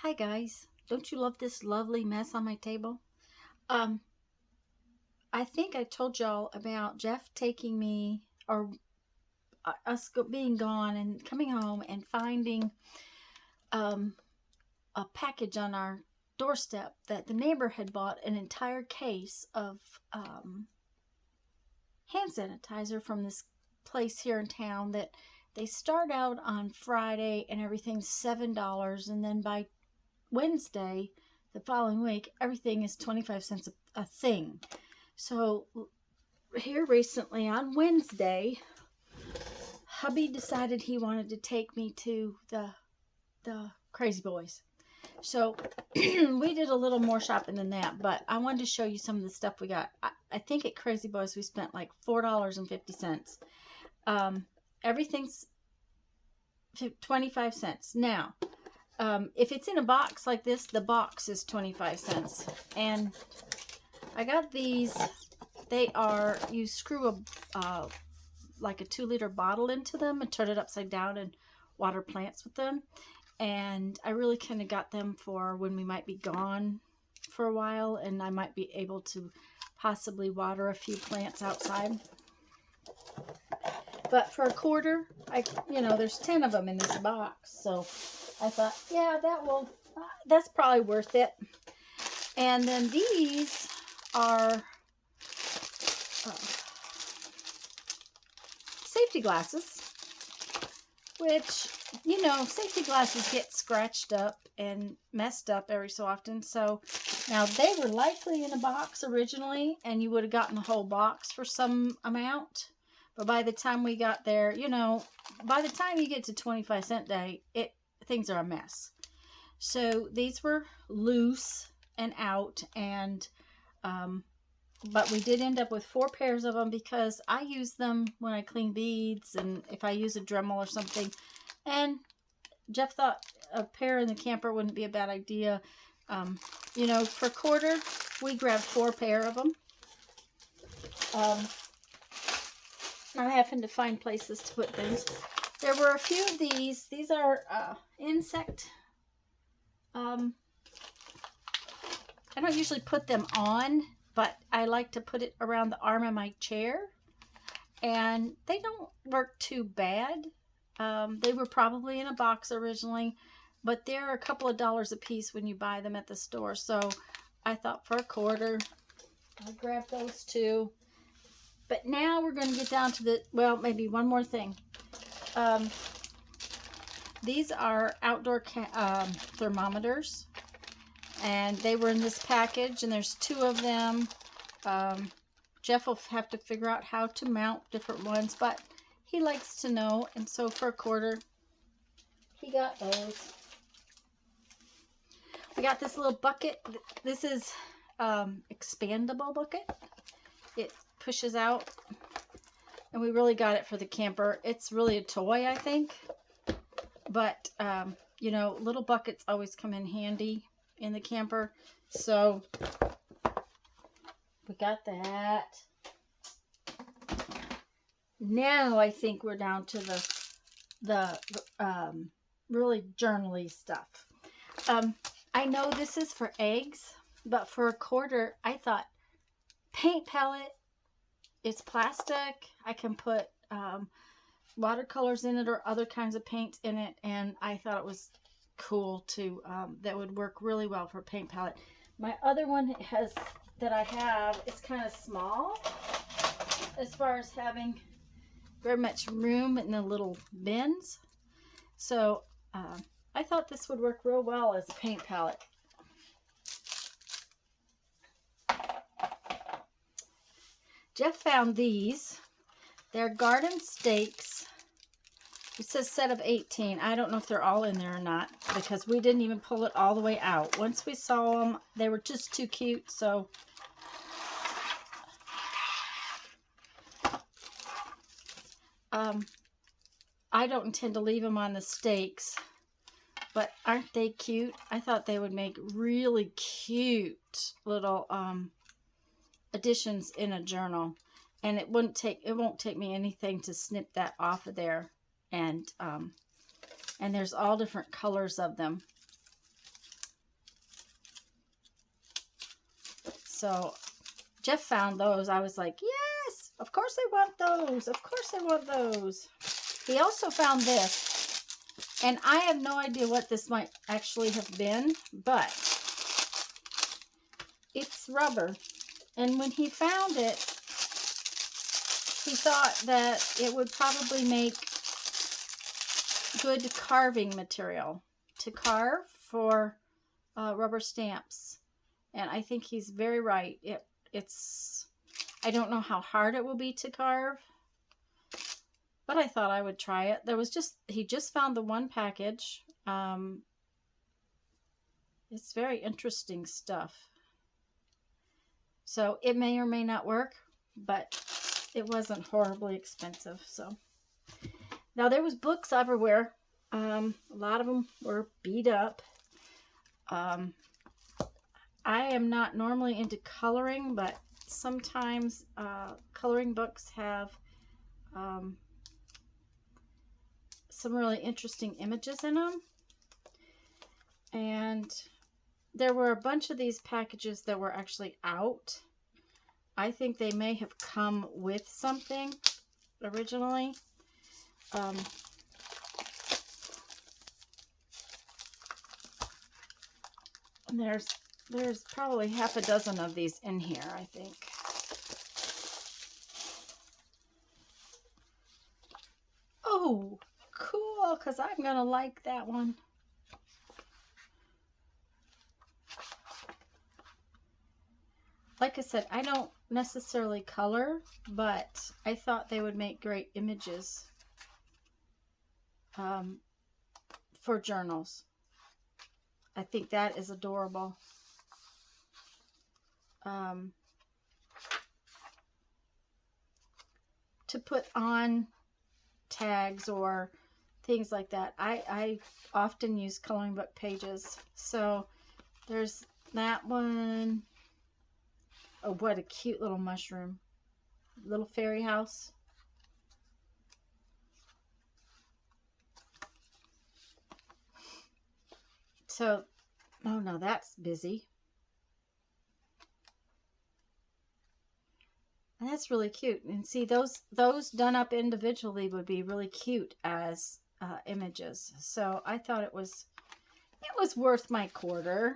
Hi guys, don't you love this lovely mess on my table? Um, I think I told y'all about Jeff taking me, or being gone and coming home and finding um, a package on our doorstep that the neighbor had bought an entire case of um, hand sanitizer from this place here in town that they start out on Friday and everything's $7, and then by Wednesday, the following week, everything is 25 cents a thing. So here recently on Wednesday, hubby decided he wanted to take me to the Crazy Boys. So we did a little more shopping than that, but I wanted to show you some of the stuff we got. I think at Crazy Boys we spent like $4.50. Everything's 25 cents. Now, if it's in a box like this, the box is 25 cents. And I got these. They are, you screw like a 2-liter bottle into them and turn it upside down and water plants with them. And I really kind of got them for when we might be gone for a while, and I might be able to possibly water a few plants outside. But for a quarter, there's 10 of them in this box, so I thought, yeah, that's probably worth it. And then these are safety glasses, which, safety glasses get scratched up and messed up every so often. So now they were likely in a box originally, and you would have gotten the whole box for some amount. But by the time we got there, by the time you get to 25 cent day, things are a mess. So these were loose and out, and but we did end up with 4 pairs of them because I use them when I clean beads and if I use a Dremel or something. And Jeff thought a pair in the camper wouldn't be a bad idea. For a quarter, we grabbed 4 pair of them. Not having to find places to put things. There were a few of these. These are insect. I don't usually put them on, but I like to put it around the arm of my chair. And they don't work too bad. They were probably in a box originally, but they're a couple of dollars a piece when you buy them at the store. So I thought for a quarter, I'll grab those 2. But now we're going to get down to maybe one more thing. These are outdoor thermometers, and they were in this package, and there's 2 of them. Jeff will have to figure out how to mount different ones, but he likes to know, and so for a quarter, he got those. We got this little bucket. This is expandable bucket. It pushes out, and we really got it for the camper. It's really a toy, I think, but little buckets always come in handy in the camper, so we got that. Now I think we're down to the really journaly stuff. I know this is for eggs, but for a quarter, I thought paint palette. It's plastic. I can put watercolors in it or other kinds of paints in it, and I thought it was cool to that would work really well for a paint palette. My other one that I have is kind of small as far as having very much room in the little bins. So I thought this would work real well as a paint palette. Jeff found these. They're garden stakes. It says set of 18. I don't know if they're all in there or not because we didn't even pull it all the way out. Once we saw them, they were just too cute, so I don't intend to leave them on the stakes, but aren't they cute? I thought they would make really cute little additions in a journal, and it won't take me anything to snip that off of there. And there's all different colors of them. So Jeff found those. I was like, yes, of course I want those. Of course I want those. He also found this. And I have no idea what this might actually have been, but it's rubber. And when he found it, he thought that it would probably make good carving material to carve for rubber stamps. And I think he's very right. It's, I don't know how hard it will be to carve, but I thought I would try it. He just found the one package. It's very interesting stuff. So it may or may not work, but it wasn't horribly expensive. So now there was books everywhere. A lot of them were beat up. I am not normally into coloring, but sometimes coloring books have some really interesting images in them. And there were a bunch of these packages that were actually out. I think they may have come with something originally. And there's probably half a dozen of these in here, I think. Oh, cool, because I'm going to like that one. Like I said, I don't necessarily color, but I thought they would make great images for journals. I think that is adorable. To put on tags or things like that. I often use coloring book pages. So there's that one. Oh, what a cute little mushroom. Little fairy house. So, oh no, that's busy. And that's really cute. And see, those done up individually would be really cute as images. So I thought it was worth my quarter.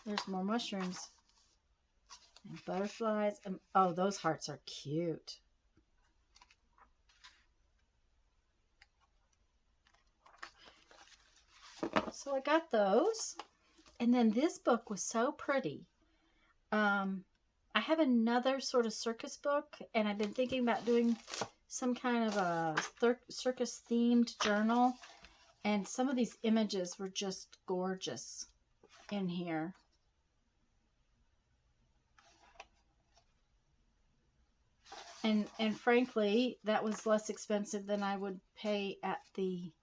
There's more mushrooms and butterflies. And oh, those hearts are cute. So I got those. And then this book was so pretty. I have another sort of circus book, and I've been thinking about doing some kind of a circus themed journal. And some of these images were just gorgeous in here. And frankly, that was less expensive than I would pay at the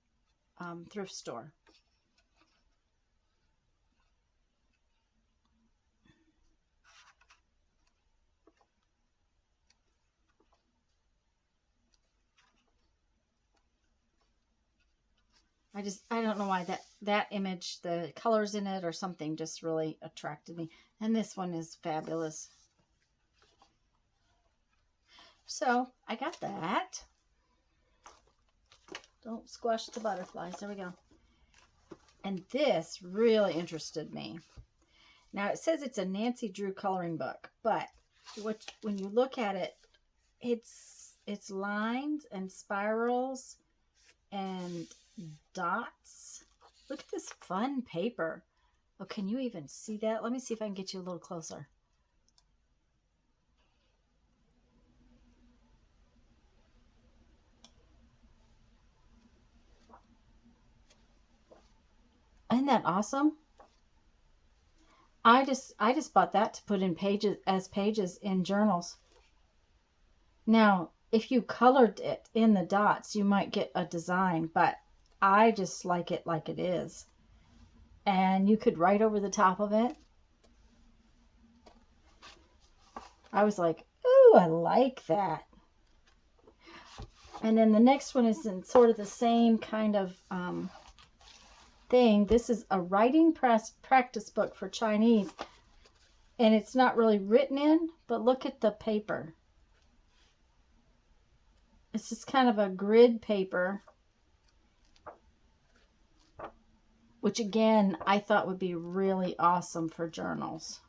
thrift store. I don't know why that image, the colors in it or something just really attracted me. And this one is fabulous. So I got that. Don't squash the butterflies. There we go. And this really interested me. Now it says it's a Nancy Drew coloring book, but when you look at it, it's lines and spirals and dots. Look at this fun paper. Oh, can you even see that? Let me see if I can get you a little closer. Isn't that awesome? I just bought that to put in pages in journals. Now, if you colored it in the dots, you might get a design, but I just like it is. And you could write over the top of it. I was like, ooh, I like that. And then the next one is in sort of the same kind of thing. This is a writing practice book for Chinese. And it's not really written in, but look at the paper. It's just kind of a grid paper, which again, I thought would be really awesome for journals.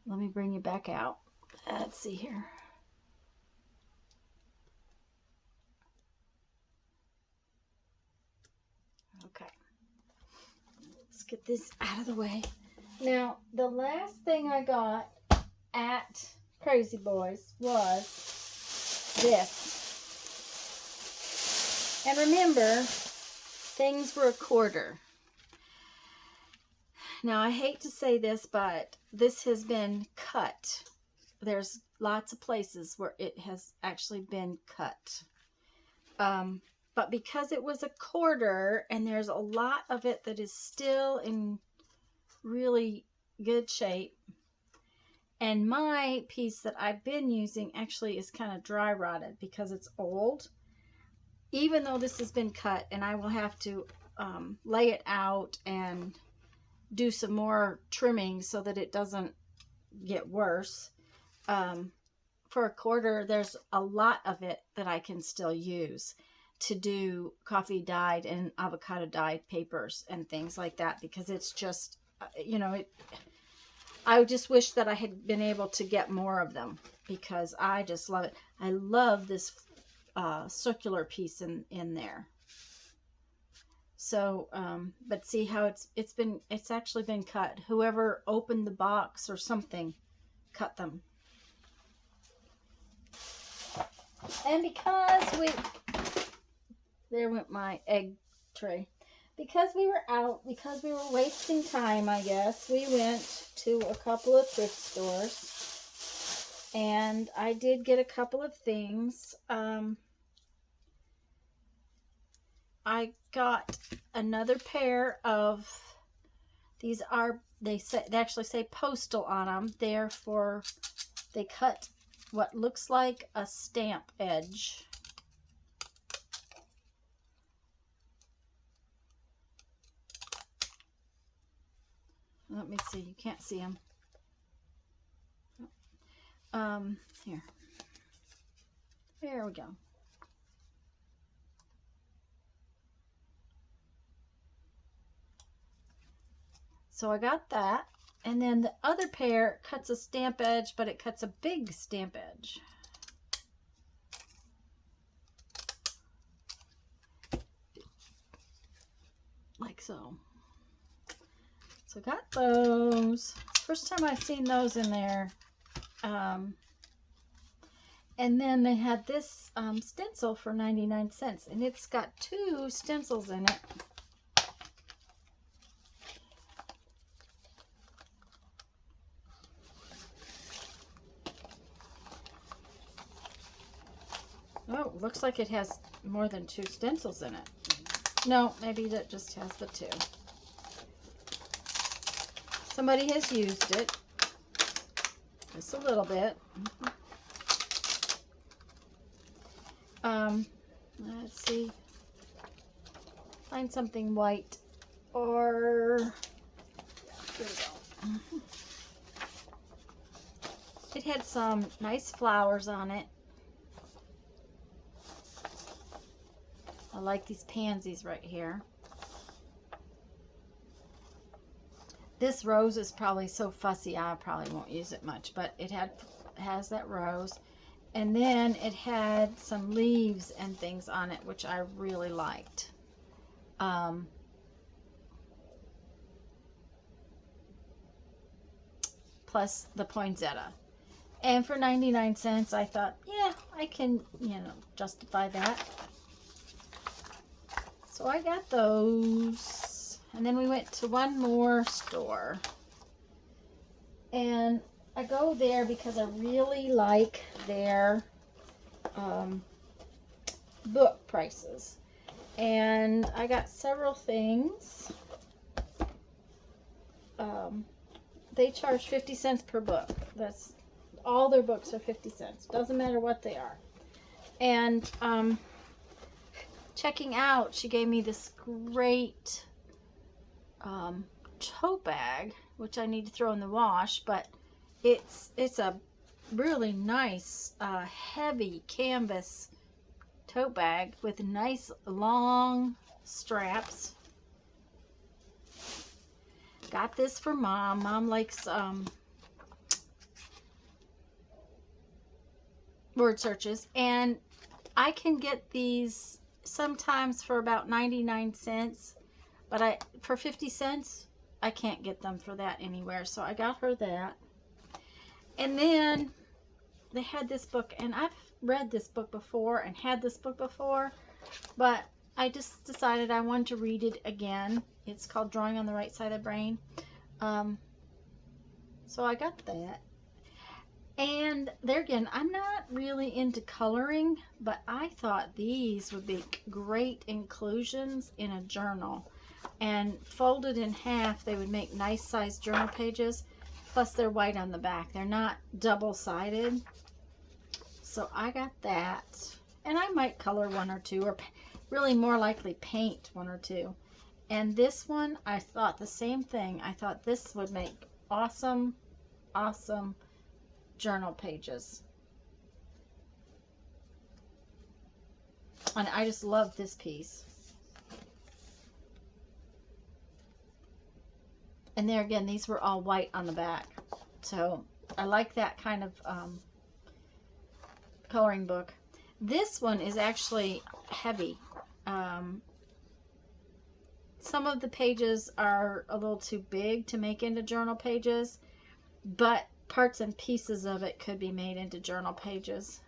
Let me bring you back out. Let's see here. Okay. Let's get this out of the way. Now, the last thing I got at Crazy Boys was this. And remember, things were $1. Now, I hate to say this, but this has been cut. There's lots of places where it has actually been cut. But because it was $1, and there's a lot of it that is still in really good shape, and my piece that I've been using actually is kind of dry rotted because it's old. Even though this has been cut, and I will have to lay it out and do some more trimming so that it doesn't get worse. For $1, there's a lot of it that I can still use to do coffee dyed and avocado dyed papers and things like that, because it's just, you know, I just wish that I had been able to get more of them, because I just love it. I love this circular piece in there. So, but see how it's actually been cut. Whoever opened the box or something cut them. And because there went my egg tray. Because we were out, because we were wasting time, I guess, we went to a couple of thrift stores. And I did get a couple of things. I got another pair of, these are, they actually say postal on them. They cut what looks like a stamp edge. Let me see, you can't see them. Here. There we go. So I got that, and then the other pair cuts a stamp edge, but it cuts a big stamp edge. Like so. So I got those. First time I've seen those in there. And then they had this stencil for 99 cents, and it's got 2 stencils in it. Oh, looks like it has more than 2 stencils in it. No, maybe that just has the 2. Somebody has used it. Just a little bit. Let's see. Find something white, or here we go. It had some nice flowers on it. I like these pansies right here. This rose is probably so fussy I probably won't use it much, but it has that rose. And then it had some leaves and things on it, which I really liked. Plus the poinsettia. And for 99 cents, I thought, yeah, I can, justify that. So I got those. And then we went to one more store. And I go there because I really like their book prices. And I got several things. They charge 50 cents per book. That's all their books are 50 cents. Doesn't matter what they are. And checking out, she gave me this great tote bag, which I need to throw in the wash, but it's a really nice heavy canvas tote bag with nice long straps. Got this for Mom. Mom likes word searches, and I can get these sometimes for about 99 cents, but for 50 cents I can't get them for that anywhere, so I got her that. And then they had this book, and I've read this book before and had this book before, but I just decided I wanted to read it again. It's called Drawing on the Right Side of the Brain. So I got that. And there again, I'm not really into coloring, but I thought these would be great inclusions in a journal. And folded in half, they would make nice sized journal pages. Plus they're white on the back. They're not double-sided. So I got that. And I might color one or two, or really more likely paint one or two. And this one, I thought the same thing. I thought this would make awesome, awesome journal pages. And I just love this piece. And there again, these were all white on the back. So I like that kind of coloring book. This one is actually heavy. Some of the pages are a little too big to make into journal pages, but parts and pieces of it could be made into journal pages.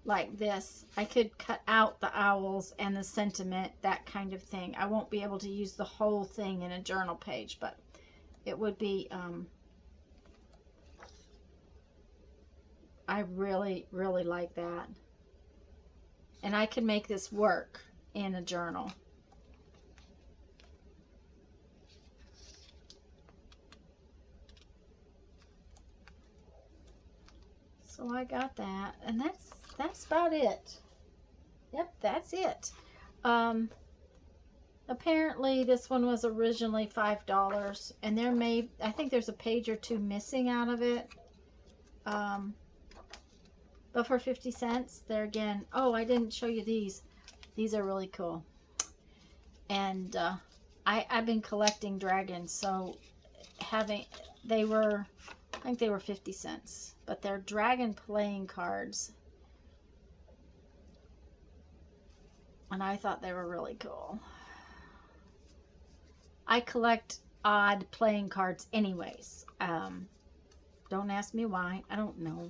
Like this. I could cut out the owls and the sentiment, that kind of thing. I won't be able to use the whole thing in a journal page, but it would be, I really, really like that. And I could make this work in a journal. So I got that, and that's about it. Yep, that's it. Apparently this one was originally $5, and I think there's a page or two missing out of it. But for 50 cents, there again. Oh, I didn't show you these. These are really cool. And I've been collecting dragons, so I think they were 50 cents. But they're dragon playing cards. And I thought they were really cool. I collect odd playing cards anyways. Don't ask me why. I don't know.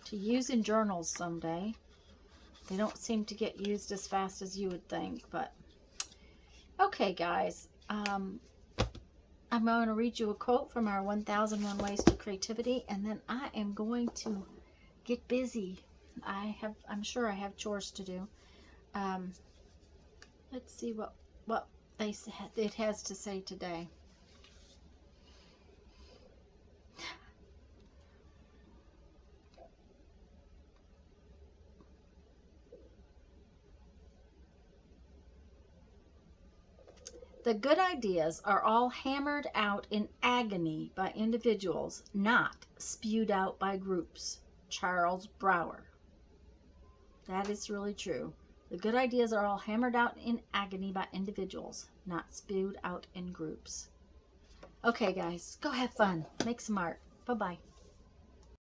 To use in journals someday. They don't seem to get used as fast as you would think, but okay, guys. I'm going to read you a quote from our 1001 Ways to Creativity, and then I am going to get busy. I'm sure I have chores to do. Let's see what it has to say today. The good ideas are all hammered out in agony by individuals, not spewed out by groups. Charles Brouwer. That is really true. The good ideas are all hammered out in agony by individuals, not spewed out in groups. Okay, guys, go have fun. Make some art. Bye-bye.